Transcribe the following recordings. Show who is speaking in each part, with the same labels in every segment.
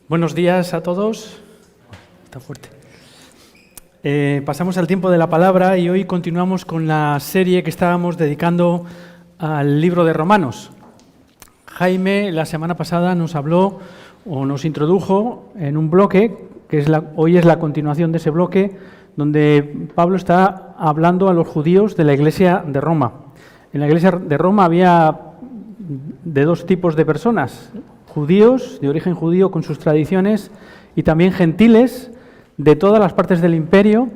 Speaker 1: Buenos días a todos. Está fuerte. Pasamos al tiempo de la palabra y hoy continuamos con la serie que estábamos dedicando al libro de Romanos. Jaime la semana pasada nos habló o nos introdujo en un bloque, que hoy es la continuación de ese bloque, donde Pablo está hablando a los judíos de la iglesia de Roma. En la iglesia de Roma había de dos tipos de personas: judíos, de origen judío con sus tradiciones, y también gentiles de todas las partes del imperio,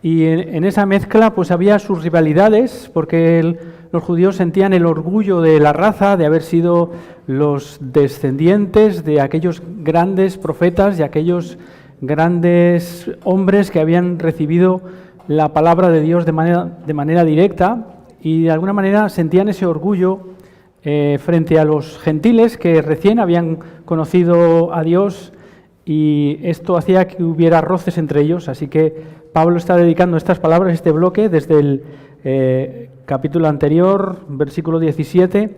Speaker 1: y en esa mezcla pues había sus rivalidades, porque los judíos sentían el orgullo de la raza, de haber sido los descendientes de aquellos grandes profetas, de aquellos grandes hombres que habían recibido la palabra de Dios de manera directa, y de alguna manera sentían ese orgullo frente a los gentiles que recién habían conocido a Dios, y esto hacía que hubiera roces entre ellos. Así que Pablo está dedicando estas palabras, este bloque, desde el capítulo anterior, versículo 17,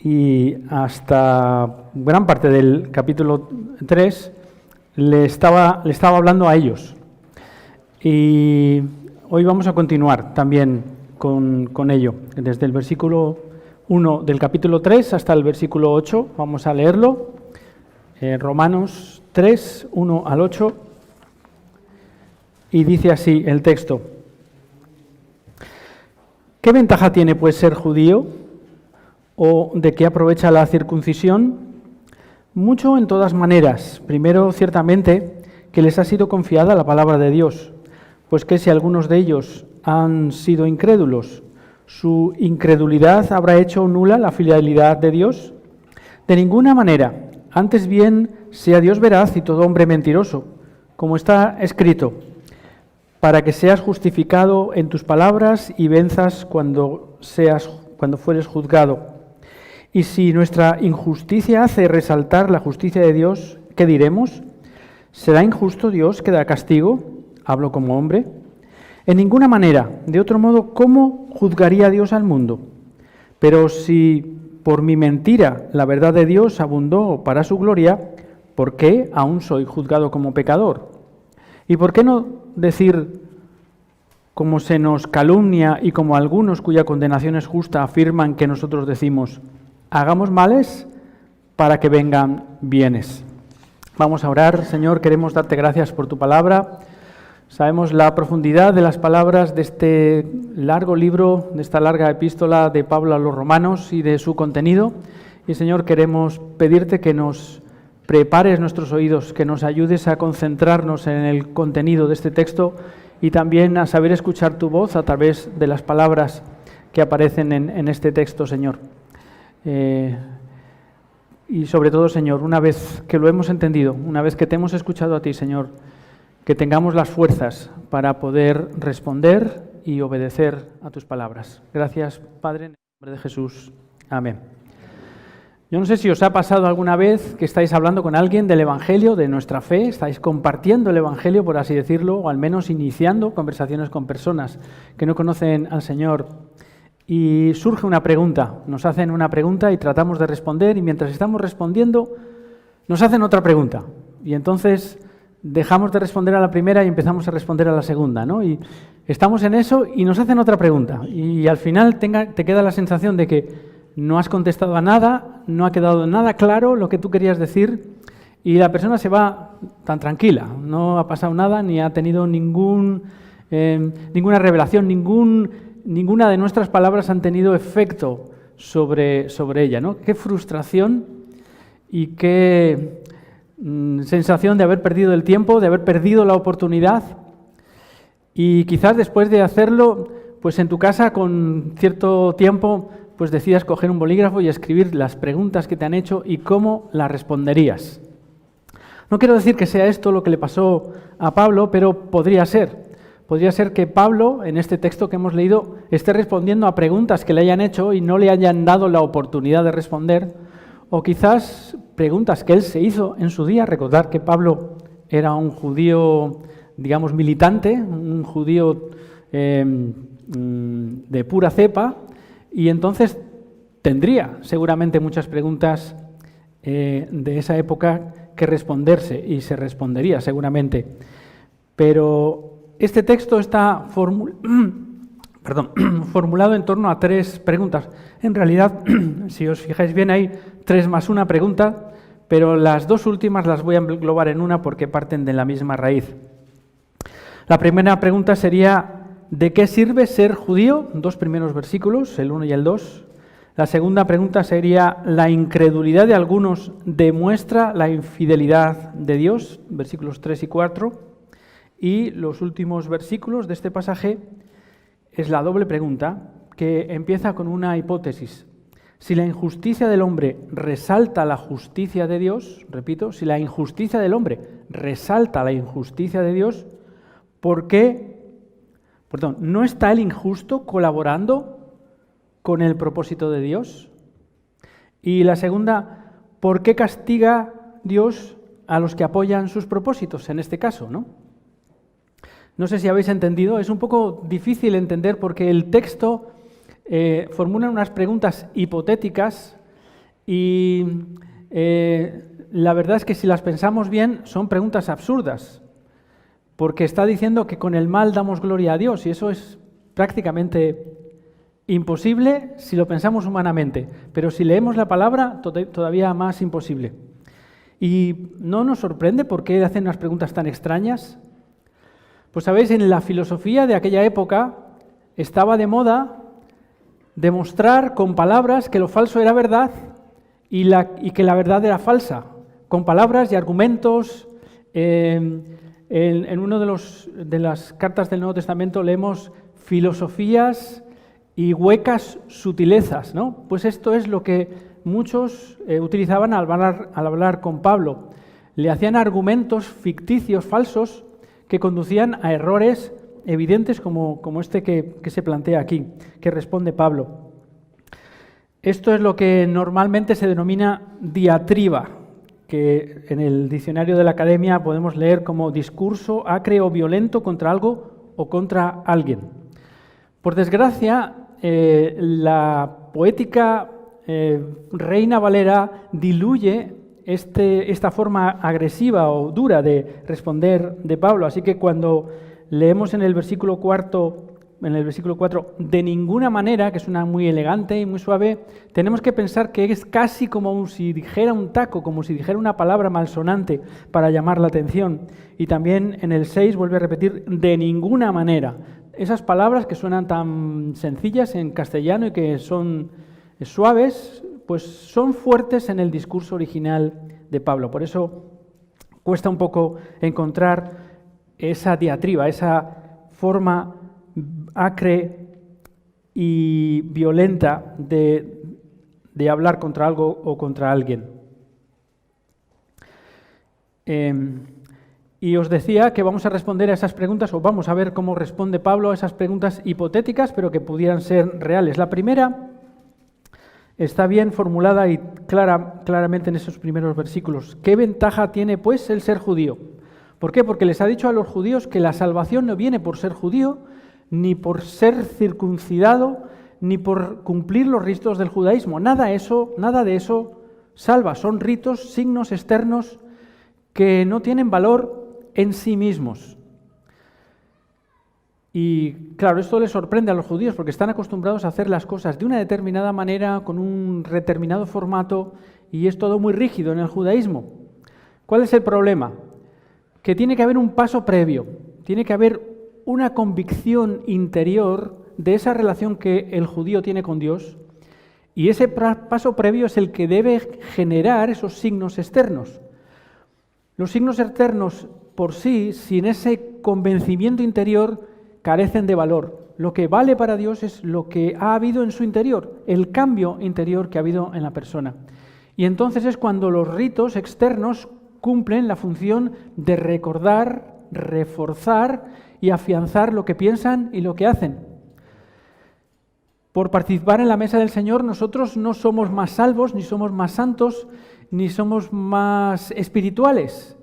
Speaker 1: y hasta gran parte del capítulo 3, le estaba hablando a ellos. Y hoy vamos a continuar también con ello, desde el versículo 1 del capítulo 3 hasta el versículo 8, vamos a leerlo. Romanos 3, 1 al 8, y dice así el texto: ¿Qué ventaja tiene pues ser judío? ¿O de qué aprovecha la circuncisión? Mucho en todas maneras. Primero, ciertamente, que les ha sido confiada la palabra de Dios, pues que si algunos de ellos han sido incrédulos, ¿su incredulidad habrá hecho nula la fidelidad de Dios? De ninguna manera. Antes bien, sea Dios veraz y todo hombre mentiroso, como está escrito: para que seas justificado en tus palabras y venzas cuando fueres juzgado. Y si nuestra injusticia hace resaltar la justicia de Dios, ¿qué diremos? ¿Será injusto Dios que da castigo? ¿Hablo como hombre? En ninguna manera. De otro modo, ¿cómo juzgaría Dios al mundo? Pero si por mi mentira la verdad de Dios abundó para su gloria, ¿por qué aún soy juzgado como pecador? ¿Y por qué no decir, como se nos calumnia y como algunos cuya condenación es justa afirman que nosotros decimos, hagamos males para que vengan bienes? Vamos a orar. Señor, queremos darte gracias por tu palabra. Sabemos la profundidad de las palabras de este largo libro, de esta larga epístola de Pablo a los romanos y de su contenido. Y, Señor, queremos pedirte que nos prepares nuestros oídos, que nos ayudes a concentrarnos en el contenido de este texto y también a saber escuchar tu voz a través de las palabras que aparecen en este texto, Señor. Y sobre todo, Señor, una vez que lo hemos entendido, una vez que te hemos escuchado a ti, Señor, que tengamos las fuerzas para poder responder y obedecer a tus palabras. Gracias, Padre, en el nombre de Jesús. Amén. Yo no sé si os ha pasado alguna vez que estáis hablando con alguien del Evangelio, de nuestra fe, estáis compartiendo el Evangelio, por así decirlo, o al menos iniciando conversaciones con personas que no conocen al Señor, y surge una pregunta, nos hacen una pregunta y tratamos de responder, y mientras estamos respondiendo nos hacen otra pregunta, y entonces dejamos de responder a la primera y empezamos a responder a la segunda, ¿no? Y estamos en eso y nos hacen otra pregunta. Y al final te queda la sensación de que no has contestado a nada, no ha quedado nada claro lo que tú querías decir, y la persona se va tan tranquila, no ha pasado nada, ni ha tenido ninguna revelación, ninguna de nuestras palabras han tenido efecto sobre ella, ¿no? Qué frustración y qué sensación de haber perdido el tiempo, de haber perdido la oportunidad. Y quizás después de hacerlo, pues en tu casa con cierto tiempo, pues decidas coger un bolígrafo y escribir las preguntas que te han hecho y cómo las responderías. No quiero decir que sea esto lo que le pasó a Pablo, pero podría ser. Podría ser que Pablo, en este texto que hemos leído, esté respondiendo a preguntas que le hayan hecho y no le hayan dado la oportunidad de responder, o quizás preguntas que él se hizo en su día. Recordar que Pablo era un judío, digamos, militante, un judío de pura cepa, y entonces tendría seguramente muchas preguntas de esa época que responderse y se respondería seguramente. Pero este texto está formulado en torno a 3 preguntas. En realidad, si os fijáis bien, hay 3 más una pregunta, pero las 2 últimas las voy a englobar en una porque parten de la misma raíz. La primera pregunta sería: ¿de qué sirve ser judío? 2 primeros versículos, el 1 y el 2. La segunda pregunta sería: ¿la incredulidad de algunos demuestra la infidelidad de Dios? Versículos 3 y 4. Y los últimos versículos de este pasaje es la doble pregunta, que empieza con una hipótesis. Si la injusticia del hombre resalta la justicia de Dios, repito, si la injusticia del hombre resalta la injusticia de Dios, ¿por qué? ¿No está el injusto colaborando con el propósito de Dios? Y la segunda, ¿por qué castiga Dios a los que apoyan sus propósitos, en este caso, ¿no? No sé si habéis entendido, es un poco difícil entender porque el texto formula unas preguntas hipotéticas y la verdad es que si las pensamos bien son preguntas absurdas, porque está diciendo que con el mal damos gloria a Dios y eso es prácticamente imposible si lo pensamos humanamente, pero si leemos la palabra todavía más imposible. Y no nos sorprende por qué hacen unas preguntas tan extrañas. Pues sabéis, en la filosofía de aquella época estaba de moda demostrar con palabras que lo falso era verdad y que la verdad era falsa, con palabras y argumentos. En una de las cartas del Nuevo Testamento leemos filosofías y huecas sutilezas, ¿no? Pues esto es lo que muchos utilizaban al hablar con Pablo. Le hacían argumentos ficticios, falsos, que conducían a errores evidentes como este que se plantea aquí, que responde Pablo. Esto es lo que normalmente se denomina diatriba, que en el diccionario de la Academia podemos leer como discurso acre o violento contra algo o contra alguien. Por desgracia, la poética Reina Valera diluye esta forma agresiva o dura de responder de Pablo. Así que cuando leemos en el versículo 4, de ninguna manera, que suena muy elegante y muy suave, tenemos que pensar que es casi como si dijera un taco, como si dijera una palabra malsonante para llamar la atención. Y también en el 6 vuelve a repetir de ninguna manera. Esas palabras que suenan tan sencillas en castellano y que son suaves, pues son fuertes en el discurso original de Pablo. Por eso cuesta un poco encontrar esa diatriba, esa forma acre y violenta de hablar contra algo o contra alguien. Y os decía que vamos a responder a esas preguntas, o vamos a ver cómo responde Pablo a esas preguntas hipotéticas, pero que pudieran ser reales. La primera está bien formulada y claramente en esos primeros versículos. ¿Qué ventaja tiene, pues, el ser judío? ¿Por qué? Porque les ha dicho a los judíos que la salvación no viene por ser judío, ni por ser circuncidado, ni por cumplir los ritos del judaísmo. Nada de eso salva. Son ritos, signos externos que no tienen valor en sí mismos. Y claro, esto les sorprende a los judíos porque están acostumbrados a hacer las cosas de una determinada manera, con un determinado formato, y es todo muy rígido en el judaísmo. ¿Cuál es el problema? Que tiene que haber un paso previo, tiene que haber una convicción interior de esa relación que el judío tiene con Dios, y ese paso previo es el que debe generar esos signos externos. Los signos externos por sí, sin ese convencimiento interior, carecen de valor. Lo que vale para Dios es lo que ha habido en su interior, el cambio interior que ha habido en la persona. Y entonces es cuando los ritos externos cumplen la función de recordar, reforzar y afianzar lo que piensan y lo que hacen. Por participar en la mesa del Señor, nosotros no somos más salvos, ni somos más santos, ni somos más espirituales.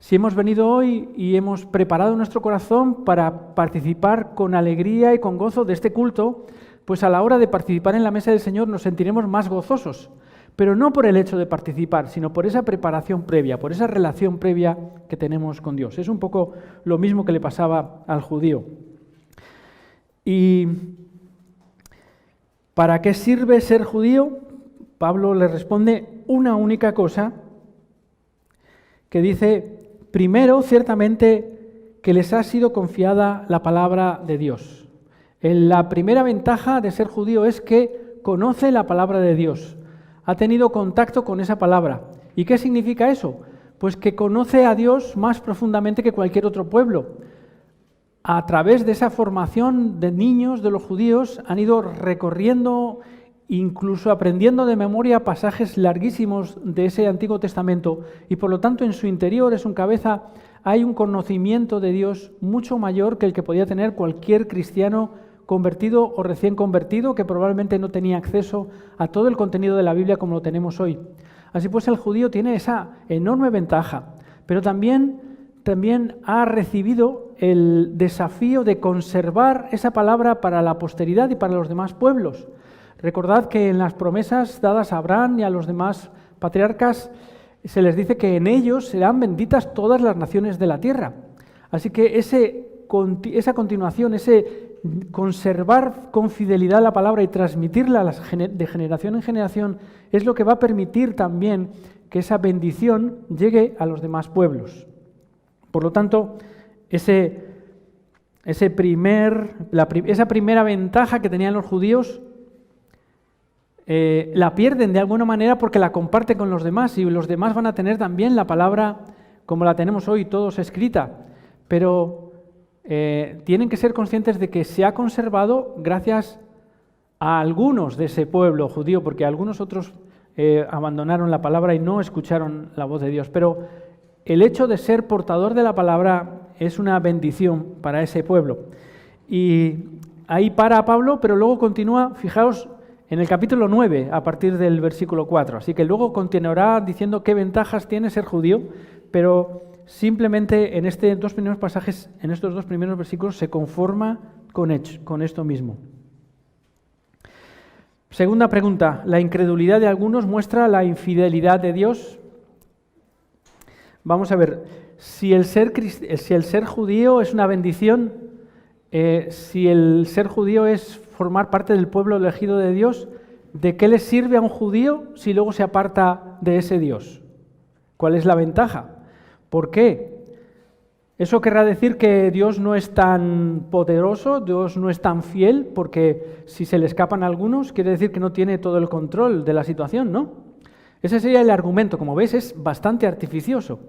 Speaker 1: Si hemos venido hoy y hemos preparado nuestro corazón para participar con alegría y con gozo de este culto, pues a la hora de participar en la mesa del Señor nos sentiremos más gozosos. pero no por el hecho de participar, sino por esa preparación previa, por esa relación previa que tenemos con Dios. Es un poco lo mismo que le pasaba al judío. ¿Y para qué sirve ser judío? Pablo le responde una única cosa, que dice: primero, ciertamente, que les ha sido confiada la palabra de Dios. La primera ventaja de ser judío es que conoce la palabra de Dios, ha tenido contacto con esa palabra. ¿Y qué significa eso? Pues que conoce a Dios más profundamente que cualquier otro pueblo. A través de esa formación de niños de los judíos han ido recorriendo, incluso aprendiendo de memoria pasajes larguísimos de ese Antiguo Testamento, y por lo tanto en su interior, en su cabeza, hay un conocimiento de Dios mucho mayor que el que podía tener cualquier cristiano convertido o recién convertido, que probablemente no tenía acceso a todo el contenido de la Biblia como lo tenemos hoy. Así pues, el judío tiene esa enorme ventaja, pero también ha recibido el desafío de conservar esa palabra para la posteridad y para los demás pueblos. Recordad que en las promesas dadas a Abraham y a los demás patriarcas se les dice que en ellos serán benditas todas las naciones de la tierra. Así que esa continuación, ese conservar con fidelidad la palabra y transmitirla de generación en generación es lo que va a permitir también que esa bendición llegue a los demás pueblos. Por lo tanto, esa primera ventaja que tenían los judíos la pierden de alguna manera porque la comparten con los demás, y los demás van a tener también la palabra como la tenemos hoy, todos escrita, pero tienen que ser conscientes de que se ha conservado gracias a algunos de ese pueblo judío, porque algunos otros abandonaron la palabra y no escucharon la voz de Dios, pero el hecho de ser portador de la palabra es una bendición para ese pueblo. Y ahí para Pablo, pero luego continúa, fijaos, en el capítulo 9, a partir del versículo 4. Así que luego continuará diciendo qué ventajas tiene ser judío, pero simplemente en estos dos primeros pasajes, en estos dos primeros versículos, se conforma con esto mismo. Segunda pregunta: ¿la incredulidad de algunos muestra la infidelidad de Dios? Vamos a ver, si el ser judío es una bendición, si el ser judío es formar parte del pueblo elegido de Dios, ¿de qué le sirve a un judío si luego se aparta de ese Dios? ¿Cuál es la ventaja? ¿Por qué? ¿Eso querrá decir que Dios no es tan poderoso, Dios no es tan fiel, porque si se le escapan algunos, quiere decir que no tiene todo el control de la situación, ¿no? Ese sería el argumento. Como ves, es bastante artificioso,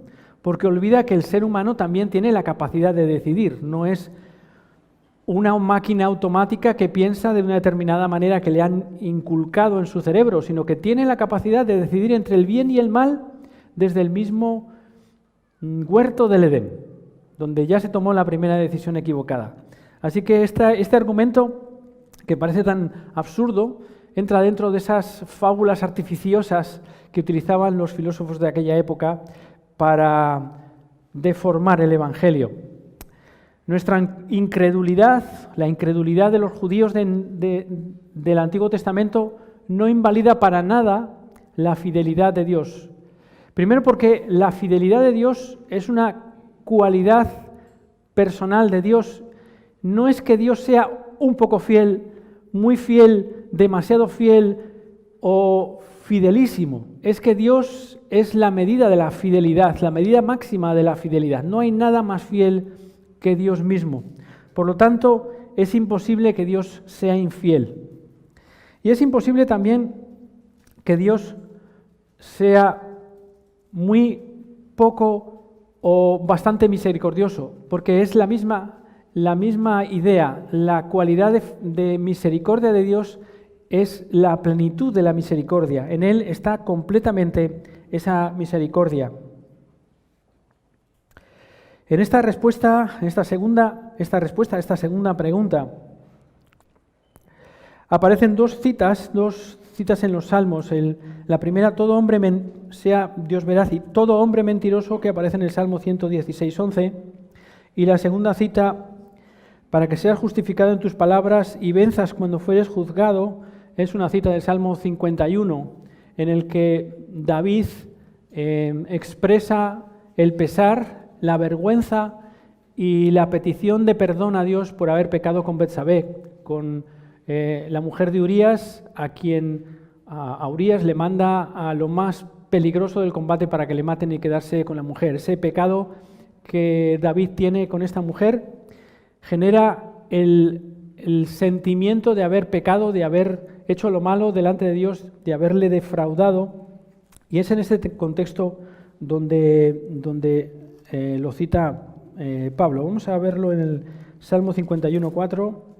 Speaker 1: porque olvida que el ser humano también tiene la capacidad de decidir, no es una máquina automática que piensa de una determinada manera que le han inculcado en su cerebro, sino que tiene la capacidad de decidir entre el bien y el mal desde el mismo huerto del Edén, donde ya se tomó la primera decisión equivocada. Así que este argumento, que parece tan absurdo, entra dentro de esas fábulas artificiosas que utilizaban los filósofos de aquella época para deformar el Evangelio. Nuestra incredulidad, la incredulidad de los judíos del Antiguo Testamento, no invalida para nada la fidelidad de Dios. Primero porque la fidelidad de Dios es una cualidad personal de Dios. No es que Dios sea un poco fiel, muy fiel, demasiado fiel o fidelísimo. Es que Dios es la medida de la fidelidad, la medida máxima de la fidelidad. No hay nada más fiel que Dios mismo. Por lo tanto, es imposible que Dios sea infiel. Y es imposible también que Dios sea muy poco o bastante misericordioso, porque es la misma idea. La cualidad de misericordia de Dios es la plenitud de la misericordia. En Él está completamente esa misericordia. En esta respuesta a esta segunda pregunta, aparecen dos citas en los Salmos. La primera, todo hombre sea Dios veraz, y todo hombre mentiroso, que aparece en el Salmo 116:11. Y la segunda cita, para que seas justificado en tus palabras y venzas cuando fueres juzgado, es una cita del Salmo 51, en el que David expresa el pesar, la vergüenza y la petición de perdón a Dios por haber pecado con Betsabé, con la mujer de Urías, a Urías le manda a lo más peligroso del combate para que le maten y quedarse con la mujer. Ese pecado que David tiene con esta mujer genera el sentimiento de haber pecado, de haber hecho lo malo delante de Dios, de haberle defraudado, y es en este contexto donde lo cita Pablo. Vamos a verlo en el Salmo 51:4.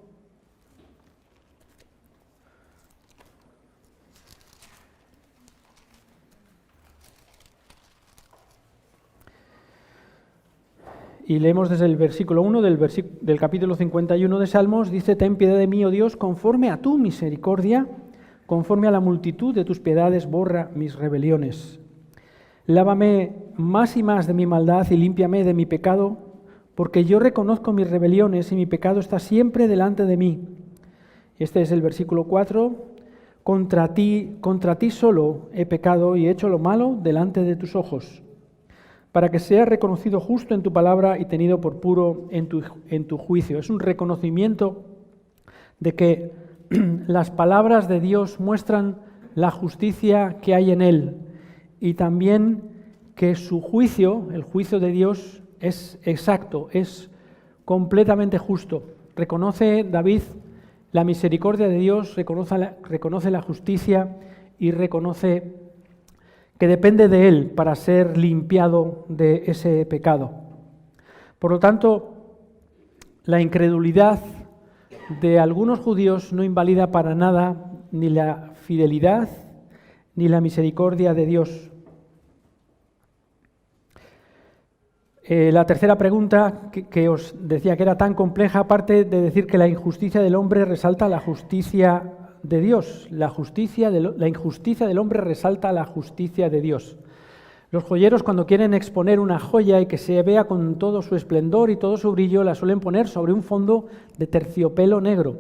Speaker 1: Y leemos desde el versículo 1 del capítulo 51 de Salmos, dice: «Ten piedad de mí, oh Dios, conforme a tu misericordia, conforme a la multitud de tus piedades, borra mis rebeliones. Lávame más y más de mi maldad y límpiame de mi pecado, porque yo reconozco mis rebeliones y mi pecado está siempre delante de mí». Este es el versículo 4. Contra ti solo he pecado y he hecho lo malo delante de tus ojos, para que sea reconocido justo en tu palabra y tenido por puro en tu juicio. Es un reconocimiento de que las palabras de Dios muestran la justicia que hay en Él, y también que su juicio, el juicio de Dios, es exacto, es completamente justo. Reconoce David la misericordia de Dios, reconoce la justicia y reconoce que depende de Él para ser limpiado de ese pecado. Por lo tanto, la incredulidad de algunos judíos no invalida para nada ni la fidelidad ni la misericordia de Dios. La tercera pregunta que os decía que era tan compleja, aparte de decir que la injusticia del hombre resalta la justicia de Dios, la injusticia del hombre resalta la justicia de Dios. Los joyeros, cuando quieren exponer una joya y que se vea con todo su esplendor y todo su brillo, la suelen poner sobre un fondo de terciopelo negro,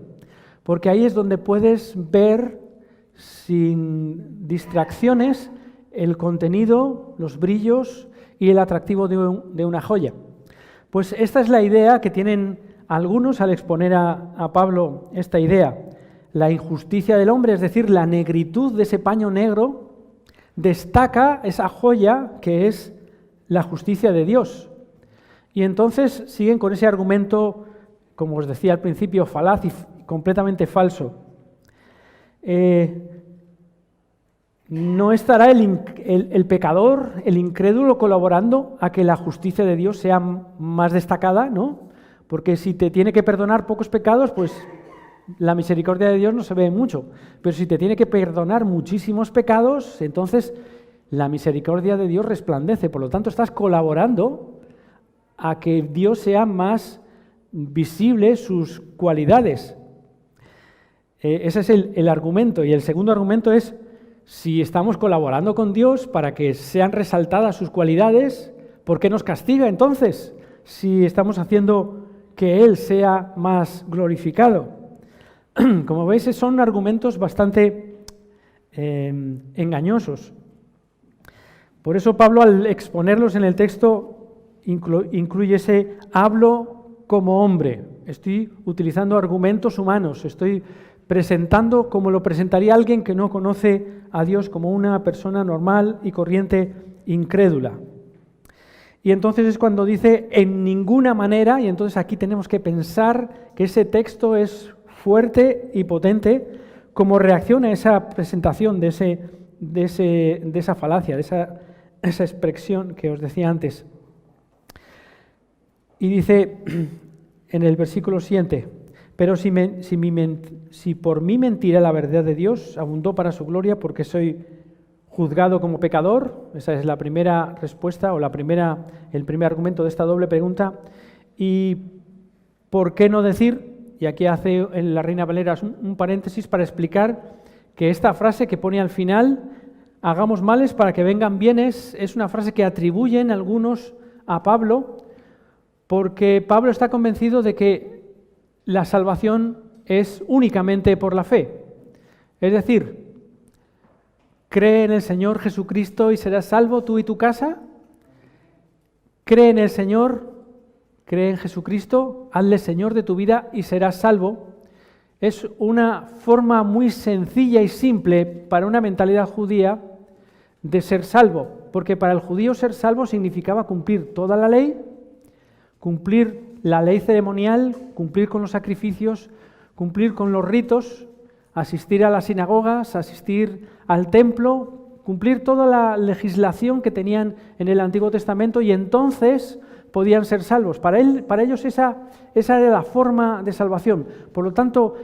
Speaker 1: porque ahí es donde puedes ver sin distracciones el contenido, los brillos y el atractivo de una joya. Pues esta es la idea que tienen algunos al exponer a Pablo esta idea. La injusticia del hombre, es decir, la negritud de ese paño negro, destaca esa joya que es la justicia de Dios. Y entonces siguen con ese argumento, como os decía al principio, falaz y completamente falso. ¿No estará el pecador, el incrédulo, colaborando a que la justicia de Dios sea más destacada, ¿no? Porque si te tiene que perdonar pocos pecados, pues la misericordia de Dios no se ve mucho. Pero si te tiene que perdonar muchísimos pecados, entonces la misericordia de Dios resplandece. Por lo tanto, estás colaborando a que Dios sea más visible sus cualidades. Ese es el argumento. Y el segundo argumento es: si estamos colaborando con Dios para que sean resaltadas sus cualidades, ¿por qué nos castiga entonces? Si estamos haciendo que Él sea más glorificado. Como veis, son argumentos bastante engañosos. Por eso Pablo, al exponerlos en el texto, incluye ese hablo como hombre. Estoy utilizando argumentos humanos, estoy presentando como lo presentaría alguien que no conoce a Dios, como una persona normal y corriente incrédula. Y entonces es cuando dice en ninguna manera, y entonces aquí tenemos que pensar que ese texto es fuerte y potente como reacción a esa presentación de esa falacia, de esa expresión que os decía antes. Y dice en el versículo siguiente: pero si por mi mentira la verdad de Dios abundó para su gloria, porque soy juzgado como pecador. Esa es la primera respuesta, o el primer argumento de esta doble pregunta. ¿Y por qué no decir? Y aquí hace en la Reina Valera un paréntesis para explicar que esta frase que pone al final, hagamos males para que vengan bienes, es una frase que atribuyen algunos a Pablo, porque Pablo está convencido de que la salvación es únicamente por la fe. Es decir, Cree en el Señor Jesucristo y serás salvo tú y tu casa. Cree en el Señor, cree en Jesucristo, hazle Señor de tu vida y serás salvo. Es una forma muy sencilla y simple para una mentalidad judía de ser salvo, porque para el judío ser salvo significaba cumplir toda la ley, cumplir la ley ceremonial, cumplir con los sacrificios, cumplir con los ritos, asistir a las sinagogas, asistir al templo, cumplir toda la legislación que tenían en el Antiguo Testamento y entonces podían ser salvos. Para ellos esa era la forma de salvación. Por lo tanto,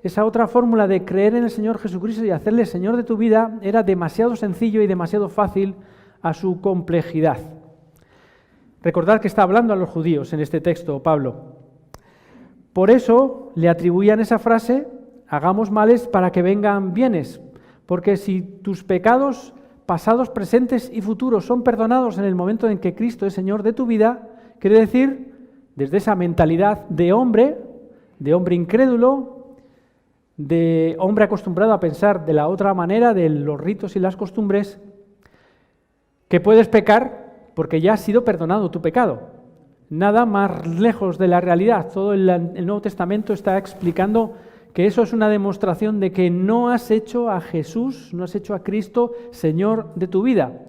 Speaker 1: esa otra fórmula de creer en el Señor Jesucristo y hacerle Señor de tu vida era demasiado sencillo y demasiado fácil a su complejidad. Recordad que está hablando a los judíos en este texto, Pablo. Por eso le atribuían esa frase, hagamos males para que vengan bienes, porque si tus pecados pasados, presentes y futuros son perdonados en el momento en que Cristo es Señor de tu vida, quiere decir, desde esa mentalidad de hombre incrédulo, de hombre acostumbrado a pensar de la otra manera, de los ritos y las costumbres, que puedes pecar porque ya ha sido perdonado tu pecado. Nada más lejos de la realidad. Todo el Nuevo Testamento está explicando que eso es una demostración de que no has hecho a Jesús, no has hecho a Cristo Señor de tu vida.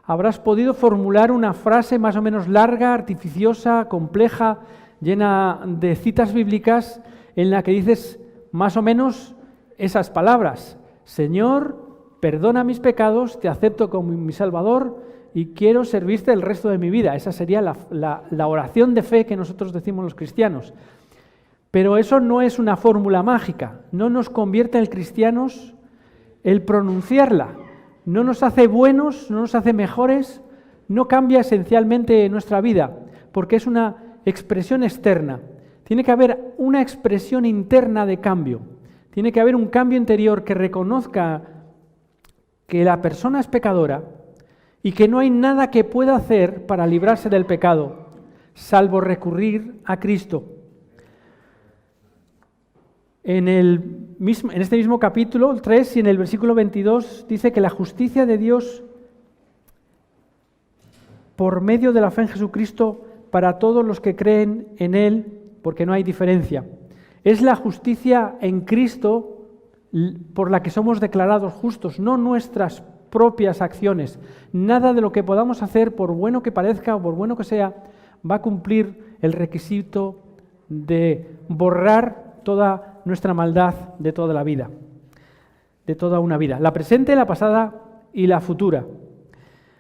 Speaker 1: Habrás podido formular una frase más o menos larga, artificiosa, compleja, llena de citas bíblicas, en la que dices más o menos esas palabras. Señor, perdona mis pecados, te acepto como mi Salvador y quiero servirte el resto de mi vida. Esa sería la oración de fe que nosotros decimos los cristianos. Pero eso no es una fórmula mágica, no nos convierte en cristianos el pronunciarla, no nos hace buenos, no nos hace mejores, no cambia esencialmente nuestra vida, porque es una expresión externa. Tiene que haber una expresión interna de cambio, tiene que haber un cambio interior que reconozca que la persona es pecadora y que no hay nada que pueda hacer para librarse del pecado, salvo recurrir a Cristo. En este mismo capítulo 3 y en el versículo 22 dice que la justicia de Dios por medio de la fe en Jesucristo para todos los que creen en Él, porque no hay diferencia. Es la justicia en Cristo por la que somos declarados justos, no nuestras propias acciones. Nada de lo que podamos hacer, por bueno que parezca o por bueno que sea, va a cumplir el requisito de borrar toda nuestra maldad de toda la vida, de toda una vida, la presente, la pasada y la futura.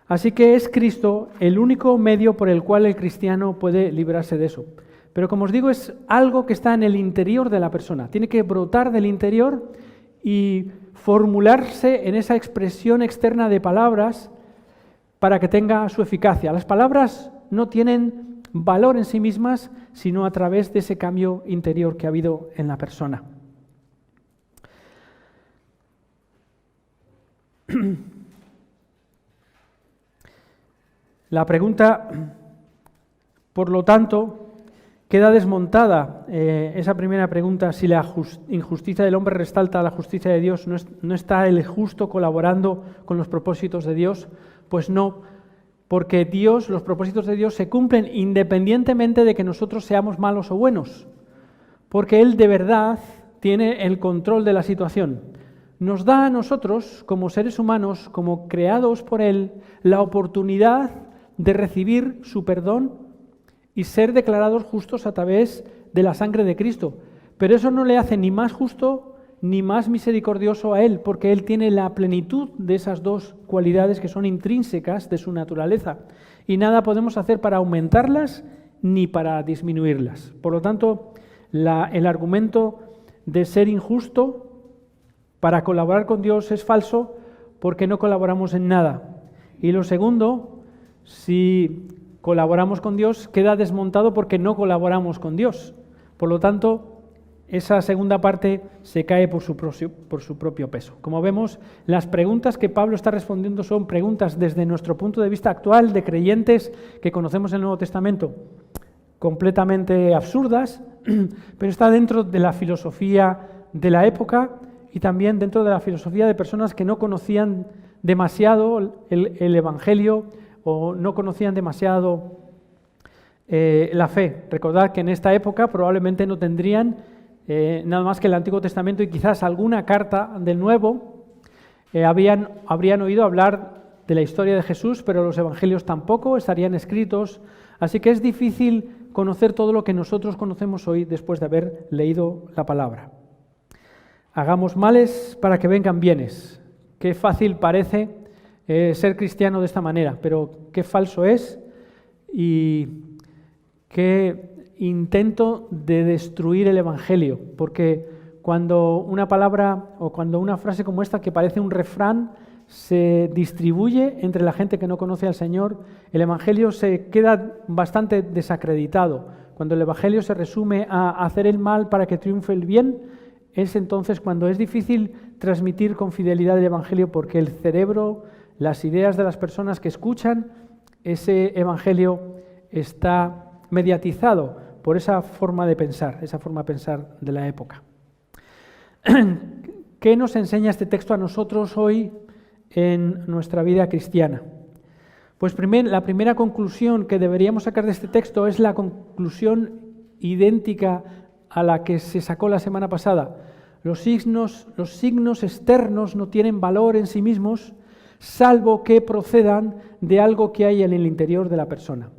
Speaker 1: Así que es Cristo el único medio por el cual el cristiano puede librarse de eso. Pero como os digo, es algo que está en el interior de la persona, tiene que brotar del interior y formularse en esa expresión externa de palabras para que tenga su eficacia. Las palabras no tienen valor en sí mismas, sino a través de ese cambio interior que ha habido en la persona. La pregunta, por lo tanto, queda desmontada. Esa primera pregunta, si la injusticia del hombre resalta la justicia de Dios, ¿no está el justo colaborando con los propósitos de Dios? Pues no, porque los propósitos de Dios se cumplen independientemente de que nosotros seamos malos o buenos, porque Él de verdad tiene el control de la situación. Nos da a nosotros, como seres humanos, como creados por Él, la oportunidad de recibir su perdón y ser declarados justos a través de la sangre de Cristo. Pero eso no le hace ni más justo ni más misericordioso a Él, porque Él tiene la plenitud de esas dos cualidades que son intrínsecas de su naturaleza, y nada podemos hacer para aumentarlas ni para disminuirlas. Por lo tanto, el argumento de ser injusto para colaborar con Dios es falso, porque no colaboramos en nada. Y lo segundo, si colaboramos con Dios, queda desmontado porque no colaboramos con Dios. Por lo tanto, esa segunda parte se cae por su propio peso. Como vemos, las preguntas que Pablo está respondiendo son preguntas desde nuestro punto de vista actual de creyentes que conocemos el Nuevo Testamento, completamente absurdas, pero está dentro de la filosofía de la época y también dentro de la filosofía de personas que no conocían demasiado el Evangelio o no conocían demasiado la fe. Recordad que en esta época probablemente no tendrían nada más que el Antiguo Testamento y quizás alguna carta del Nuevo. Habrían oído hablar de la historia de Jesús, pero los evangelios tampoco estarían escritos, así que es difícil conocer todo lo que nosotros conocemos hoy después de haber leído la palabra. Hagamos males para que vengan bienes. Qué fácil parece ser cristiano de esta manera, pero qué falso es y qué intento de destruir el evangelio, porque cuando una palabra o cuando una frase como esta, que parece un refrán, se distribuye entre la gente que no conoce al Señor, el evangelio se queda bastante desacreditado. Cuando el evangelio se resume a hacer el mal para que triunfe el bien, es entonces cuando es difícil transmitir con fidelidad el evangelio, porque el cerebro, las ideas de las personas que escuchan ese evangelio está mediatizado por esa forma de pensar de la época. ¿Qué nos enseña este texto a nosotros hoy en nuestra vida cristiana? Pues la primera conclusión que deberíamos sacar de este texto es la conclusión idéntica a la que se sacó la semana pasada. Los signos externos no tienen valor en sí mismos, salvo que procedan de algo que hay en el interior de la persona.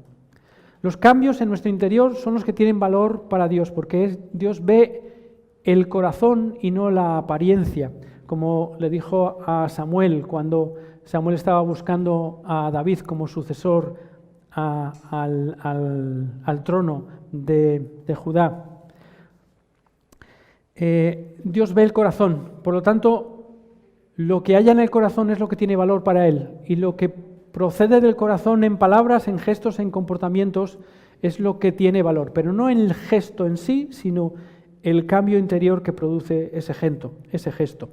Speaker 1: Los cambios en nuestro interior son los que tienen valor para Dios, porque Dios ve el corazón y no la apariencia, como le dijo a Samuel cuando Samuel estaba buscando a David como sucesor al trono de Judá. Dios ve el corazón, por lo tanto, lo que haya en el corazón es lo que tiene valor para Él, y lo que procede del corazón en palabras, en gestos, en comportamientos, es lo que tiene valor, pero no el gesto en sí, sino el cambio interior que produce ese gesto.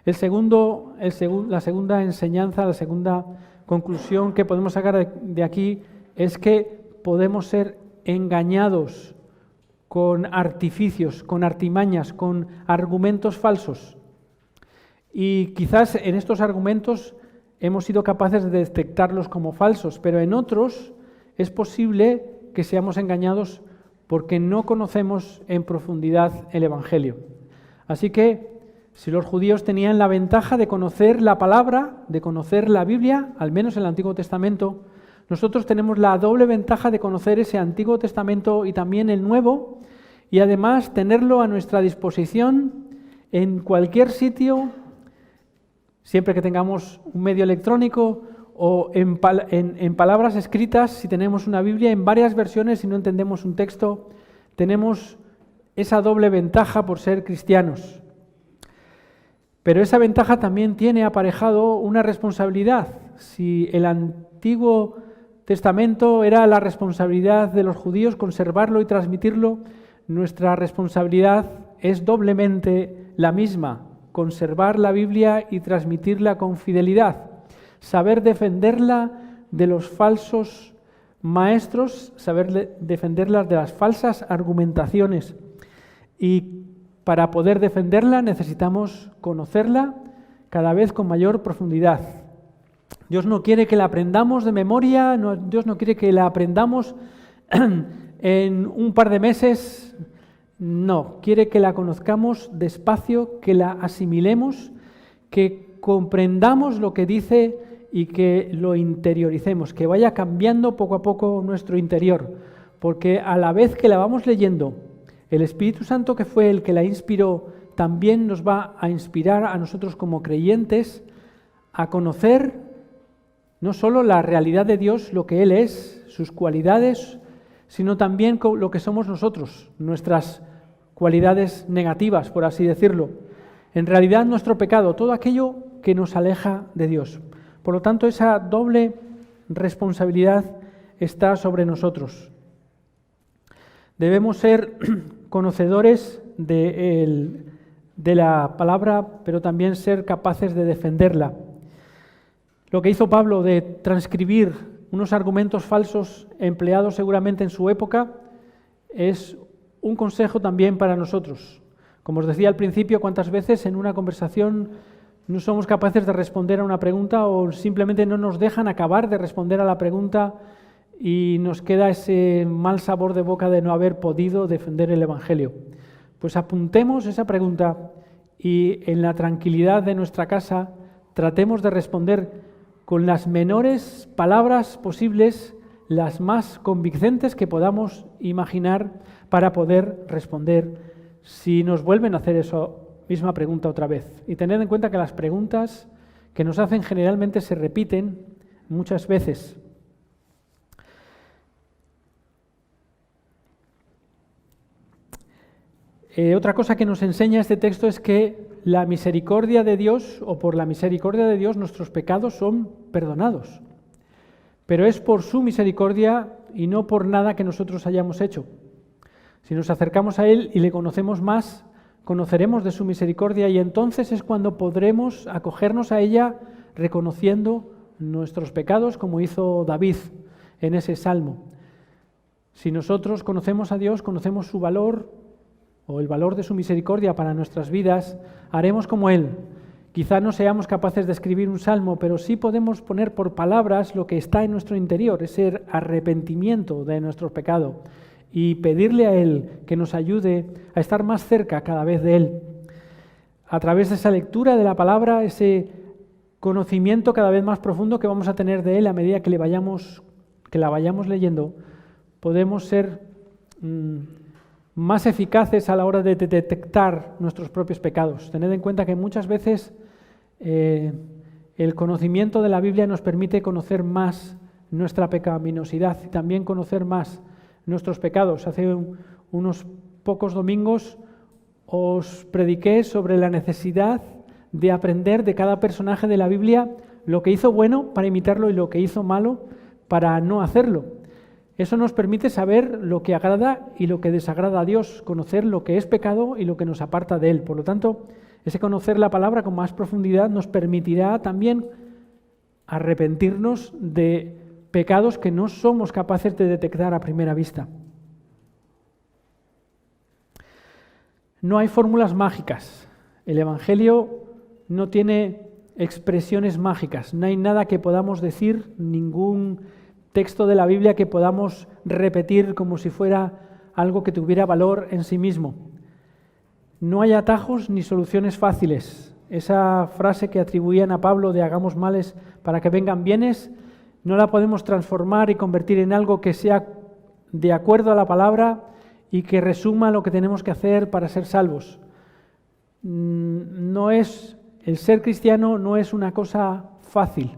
Speaker 1: La segunda enseñanza, la segunda conclusión que podemos sacar de aquí es que podemos ser engañados con artificios, con artimañas, con argumentos falsos. Y quizás en estos argumentos hemos sido capaces de detectarlos como falsos, pero en otros es posible que seamos engañados porque no conocemos en profundidad el Evangelio. Así que si los judíos tenían la ventaja de conocer la palabra, de conocer la Biblia, al menos en el Antiguo Testamento, nosotros tenemos la doble ventaja de conocer ese Antiguo Testamento y también el Nuevo, y además tenerlo a nuestra disposición en cualquier sitio, siempre que tengamos un medio electrónico o en palabras escritas. Si tenemos una Biblia en varias versiones y no entendemos un texto, tenemos esa doble ventaja por ser cristianos. Pero esa ventaja también tiene aparejado una responsabilidad. Si el Antiguo Testamento era la responsabilidad de los judíos conservarlo y transmitirlo, nuestra responsabilidad es doblemente la misma: conservar la Biblia y transmitirla con fidelidad, saber defenderla de los falsos maestros, saber defenderla de las falsas argumentaciones. Y para poder defenderla necesitamos conocerla cada vez con mayor profundidad. Dios no quiere que la aprendamos de memoria, Dios no quiere que la aprendamos en un par de meses. No, quiere que la conozcamos despacio, que la asimilemos, que comprendamos lo que dice y que lo interioricemos, que vaya cambiando poco a poco nuestro interior, porque a la vez que la vamos leyendo, el Espíritu Santo, que fue el que la inspiró, también nos va a inspirar a nosotros como creyentes a conocer no solo la realidad de Dios, lo que Él es, sus cualidades, sino también lo que somos nosotros, nuestras cualidades negativas, por así decirlo. En realidad, nuestro pecado, todo aquello que nos aleja de Dios. Por lo tanto, esa doble responsabilidad está sobre nosotros. Debemos ser conocedores de la palabra, pero también ser capaces de defenderla. Lo que hizo Pablo de transcribir unos argumentos falsos empleados seguramente en su época es un consejo también para nosotros. Como os decía al principio, cuántas veces en una conversación no somos capaces de responder a una pregunta o simplemente no nos dejan acabar de responder a la pregunta y nos queda ese mal sabor de boca de no haber podido defender el Evangelio. Pues apuntemos esa pregunta y en la tranquilidad de nuestra casa tratemos de responder con las menores palabras posibles, las más convincentes que podamos imaginar para poder responder si nos vuelven a hacer esa misma pregunta otra vez. Y tened en cuenta que las preguntas que nos hacen generalmente se repiten muchas veces. Otra cosa que nos enseña este texto es que la misericordia de Dios, o por la misericordia de Dios, nuestros pecados son perdonados. Pero es por su misericordia y no por nada que nosotros hayamos hecho. Si nos acercamos a Él y le conocemos más, conoceremos de su misericordia y entonces es cuando podremos acogernos a ella reconociendo nuestros pecados, como hizo David en ese salmo. Si nosotros conocemos a Dios, conocemos su valor o el valor de su misericordia para nuestras vidas, haremos como Él. Quizá no seamos capaces de escribir un salmo, pero sí podemos poner por palabras lo que está en nuestro interior, ese arrepentimiento de nuestro pecado, y pedirle a Él que nos ayude a estar más cerca cada vez de Él. A través de esa lectura de la palabra, ese conocimiento cada vez más profundo que vamos a tener de Él a medida que la vayamos leyendo, podemos ser más eficaces a la hora de detectar nuestros propios pecados. Tened en cuenta que muchas veces el conocimiento de la Biblia nos permite conocer más nuestra pecaminosidad y también conocer más nuestros pecados. Hace unos pocos domingos os prediqué sobre la necesidad de aprender de cada personaje de la Biblia lo que hizo bueno para imitarlo y lo que hizo malo para no hacerlo. Eso nos permite saber lo que agrada y lo que desagrada a Dios, conocer lo que es pecado y lo que nos aparta de Él. Por lo tanto, ese conocer la palabra con más profundidad nos permitirá también arrepentirnos de pecados que no somos capaces de detectar a primera vista. No hay fórmulas mágicas. El Evangelio no tiene expresiones mágicas. No hay nada que podamos decir, ningún texto de la Biblia que podamos repetir como si fuera algo que tuviera valor en sí mismo. No hay atajos ni soluciones fáciles. Esa frase que atribuían a Pablo de hagamos males para que vengan bienes, no la podemos transformar y convertir en algo que sea de acuerdo a la palabra y que resuma lo que tenemos que hacer para ser salvos. El ser cristiano no es una cosa fácil,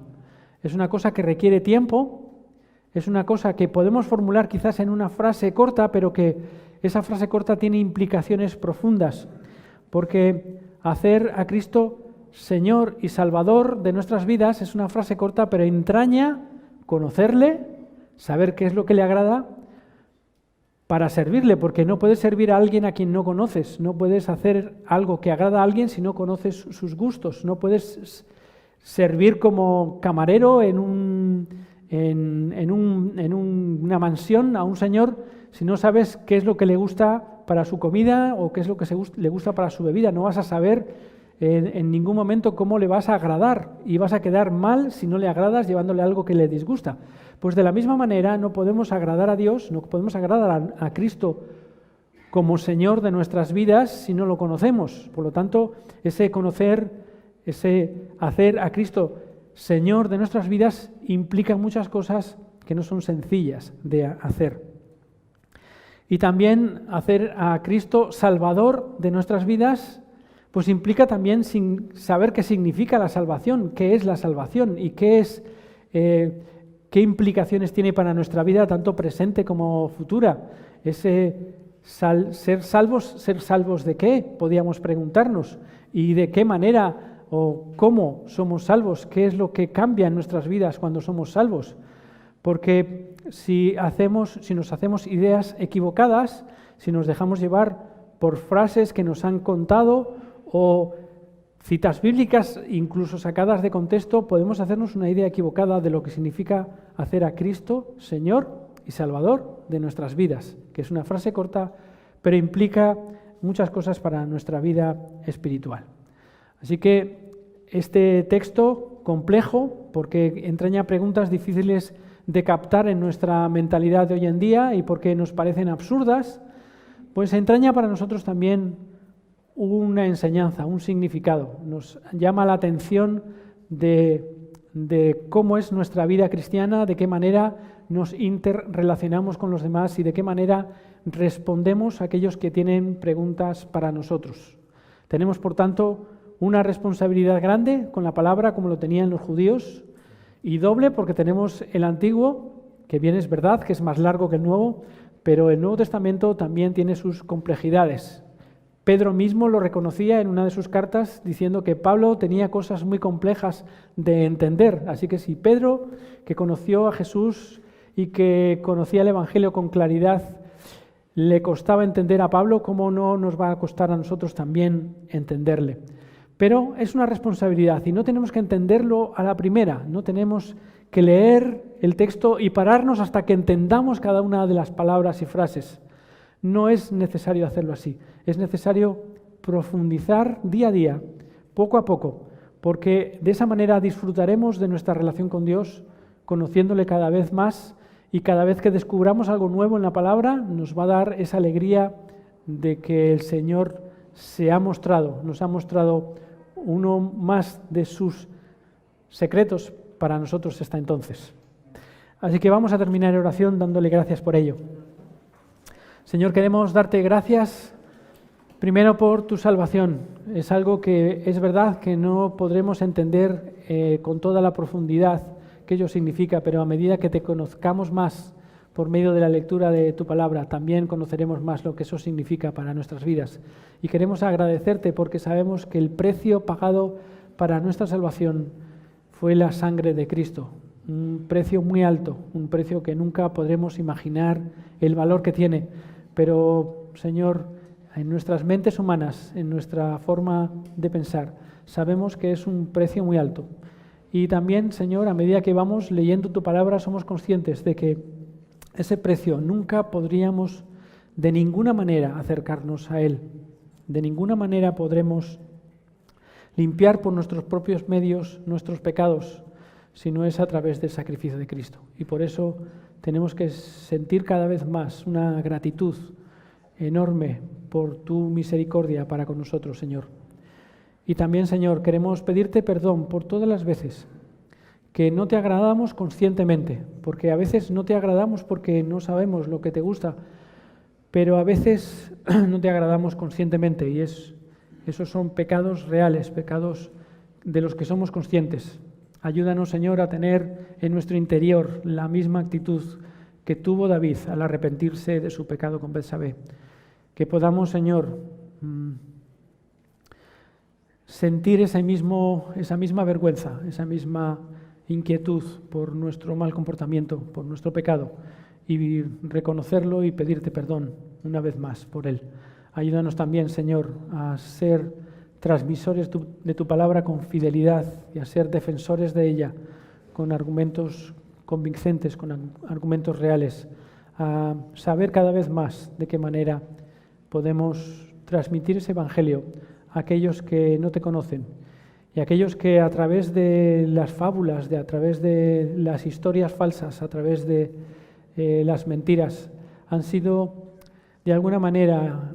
Speaker 1: es una cosa que requiere tiempo. Es una cosa que podemos formular quizás en una frase corta, pero que esa frase corta tiene implicaciones profundas, porque hacer a Cristo Señor y Salvador de nuestras vidas es una frase corta, pero entraña conocerle, saber qué es lo que le agrada para servirle, porque no puedes servir a alguien a quien no conoces, no puedes hacer algo que agrada a alguien si no conoces sus gustos, no puedes servir como camarero en una mansión a un señor si no sabes qué es lo que le gusta para su comida o qué es lo que le gusta para su bebida. No vas a saber en ningún momento cómo le vas a agradar y vas a quedar mal si no le agradas llevándole algo que le disgusta. Pues de la misma manera no podemos agradar a Dios, no podemos agradar a Cristo como Señor de nuestras vidas si no lo conocemos. Por lo tanto, ese conocer, ese hacer a Cristo Señor de nuestras vidas implica muchas cosas que no son sencillas de hacer. Y también hacer a Cristo Salvador de nuestras vidas, pues implica también saber qué significa la salvación, qué es la salvación y qué implicaciones tiene para nuestra vida, tanto presente como futura. Ser salvos ¿de qué? Podíamos preguntarnos. ¿Y de qué manera o cómo somos salvos? ¿Qué es lo que cambia en nuestras vidas cuando somos salvos? Porque si nos hacemos ideas equivocadas, si nos dejamos llevar por frases que nos han contado o citas bíblicas incluso sacadas de contexto, podemos hacernos una idea equivocada de lo que significa hacer a Cristo Señor y Salvador de nuestras vidas, que es una frase corta, pero implica muchas cosas para nuestra vida espiritual. Así que este texto complejo, porque entraña preguntas difíciles de captar en nuestra mentalidad de hoy en día y porque nos parecen absurdas, pues entraña para nosotros también una enseñanza, un significado. Nos llama la atención de cómo es nuestra vida cristiana, de qué manera nos interrelacionamos con los demás y de qué manera respondemos a aquellos que tienen preguntas para nosotros. Tenemos, por tanto, una responsabilidad grande con la palabra, como lo tenían los judíos, y doble porque tenemos el Antiguo, que bien es verdad, que es más largo que el Nuevo, pero el Nuevo Testamento también tiene sus complejidades. Pedro mismo lo reconocía en una de sus cartas diciendo que Pablo tenía cosas muy complejas de entender. Así que si Pedro, que conoció a Jesús y que conocía el Evangelio con claridad, le costaba entender a Pablo, ¿cómo no nos va a costar a nosotros también entenderle? Pero es una responsabilidad y no tenemos que entenderlo a la primera, no tenemos que leer el texto y pararnos hasta que entendamos cada una de las palabras y frases. No es necesario hacerlo así, es necesario profundizar día a día, poco a poco, porque de esa manera disfrutaremos de nuestra relación con Dios, conociéndole cada vez más, y cada vez que descubramos algo nuevo en la palabra, nos va a dar esa alegría de que el Señor nos ha mostrado uno más de sus secretos para nosotros hasta entonces. Así que vamos a terminar en oración dándole gracias por ello. Señor, queremos darte gracias primero por tu salvación. Es algo que es verdad que no podremos entender con toda la profundidad que ello significa, pero a medida que te conozcamos más por medio de la lectura de tu palabra, también conoceremos más lo que eso significa para nuestras vidas. Y queremos agradecerte porque sabemos que el precio pagado para nuestra salvación fue la sangre de Cristo. Un precio muy alto, un precio que nunca podremos imaginar el valor que tiene. Pero, Señor, en nuestras mentes humanas, en nuestra forma de pensar, sabemos que es un precio muy alto. Y también, Señor, a medida que vamos leyendo tu palabra, somos conscientes de que ese precio nunca podríamos de ninguna manera acercarnos a él. De ninguna manera podremos limpiar por nuestros propios medios nuestros pecados, si no es a través del sacrificio de Cristo. Y por eso tenemos que sentir cada vez más una gratitud enorme por tu misericordia para con nosotros, Señor. Y también, Señor, queremos pedirte perdón por todas las veces que no te agradamos conscientemente, porque a veces no te agradamos porque no sabemos lo que te gusta, pero a veces no te agradamos conscientemente y esos son pecados reales, pecados de los que somos conscientes. Ayúdanos, Señor, a tener en nuestro interior la misma actitud que tuvo David al arrepentirse de su pecado con Betsabé. Que podamos, Señor, sentir esa misma vergüenza, esa misma inquietud por nuestro mal comportamiento, por nuestro pecado, y reconocerlo y pedirte perdón una vez más por él. Ayúdanos también, Señor, a ser transmisores de tu palabra con fidelidad y a ser defensores de ella con argumentos convincentes, con argumentos reales, a saber cada vez más de qué manera podemos transmitir ese evangelio a aquellos que no te conocen y a aquellos que a través de las fábulas, a través de las historias falsas, a través de las mentiras, han sido de alguna manera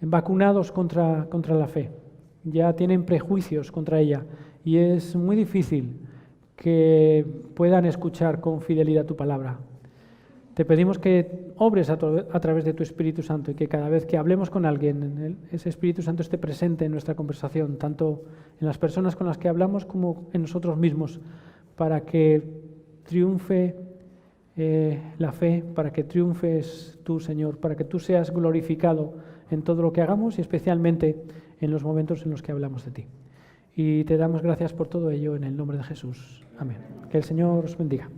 Speaker 1: vacunados contra la fe. Ya tienen prejuicios contra ella y es muy difícil que puedan escuchar con fidelidad tu palabra. Te pedimos que obres a través de tu Espíritu Santo y que cada vez que hablemos con alguien, ese Espíritu Santo esté presente en nuestra conversación, tanto en las personas con las que hablamos como en nosotros mismos, para que triunfe la fe, para que triunfes tú, Señor, para que tú seas glorificado en todo lo que hagamos y especialmente en los momentos en los que hablamos de ti. Y te damos gracias por todo ello en el nombre de Jesús. Amén. Que el Señor os bendiga.